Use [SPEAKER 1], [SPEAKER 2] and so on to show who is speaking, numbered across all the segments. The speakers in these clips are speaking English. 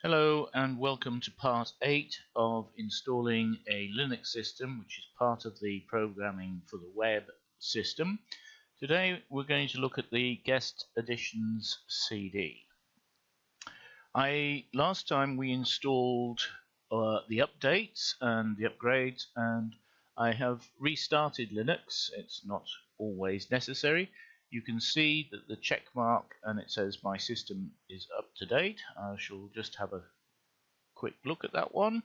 [SPEAKER 1] Hello and welcome to part 8 of installing a Linux system, which is part of the programming for the web system. Today we're going to look at the Guest Additions CD. Last time we installed the updates and the upgrades, and I have restarted Linux. It's not always necessary. You can see that the check mark and it says my system is up to date. I shall just have a quick look at that one,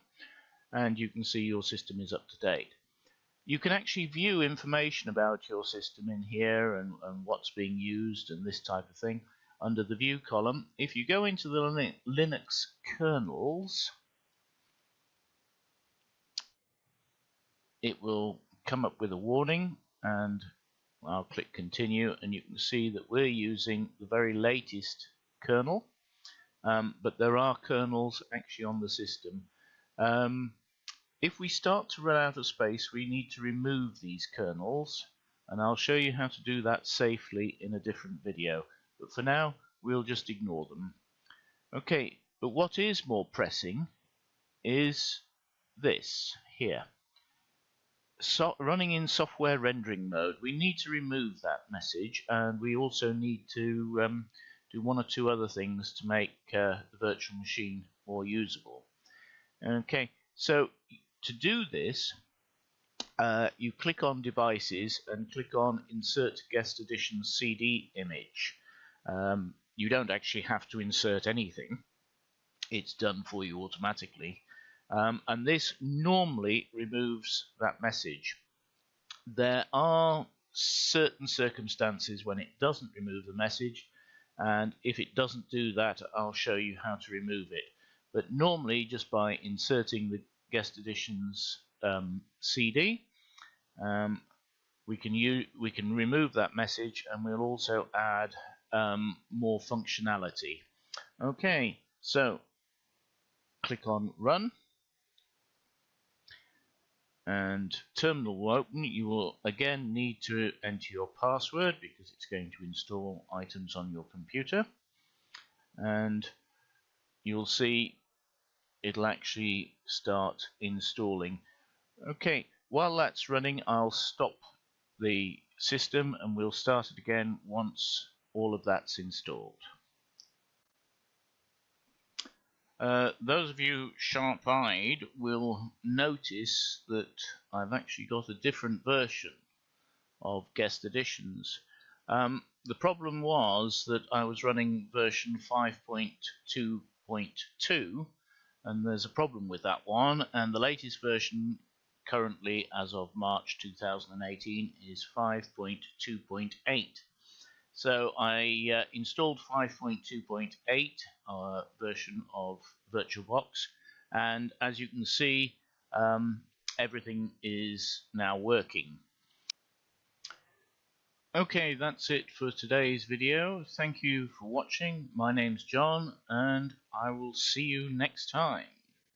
[SPEAKER 1] and you can see your system is up to date. You can actually view information about your system in here and what's being used and this type of thing under the view column. If you go into the Linux kernels, it will come up with a warning, and I'll click continue, and you can see that we're using the very latest kernel, but there are kernels actually on the system. If we start to run out of space, we need to remove these kernels, and I'll show you how to do that safely in a different video, but for now we'll just ignore them. Okay, but what is more pressing is this here. Running in software rendering mode, we need to remove that message, and we also need to do one or two other things to make the virtual machine more usable. Okay, so to do this, you click on Devices and click on Insert Guest Additions CD image. You don't actually have to insert anything. It's done for you automatically. And this normally removes that message. There are certain circumstances when it doesn't remove the message, and if it doesn't do that, I'll show you how to remove it. But normally, just by inserting the Guest Additions CD, we can remove that message, and we'll also add more functionality. Okay, so click on Run, and terminal will open. You will again need to enter your password because it's going to install items on your computer, and you'll see it'll actually start installing. Okay, while that's running, I'll stop the system and we'll start it again once all of that's installed. Those of you sharp-eyed will notice that I've actually got a different version of Guest Additions. The problem was that I was running version 5.2.2, and there's a problem with that one, and the latest version currently, as of March 2018, is 5.2.8. So I installed 5.2.8 version of VirtualBox, and as you can see, everything is now working. Okay, that's it for today's video. Thank you for watching. My name's John, and I will see you next time.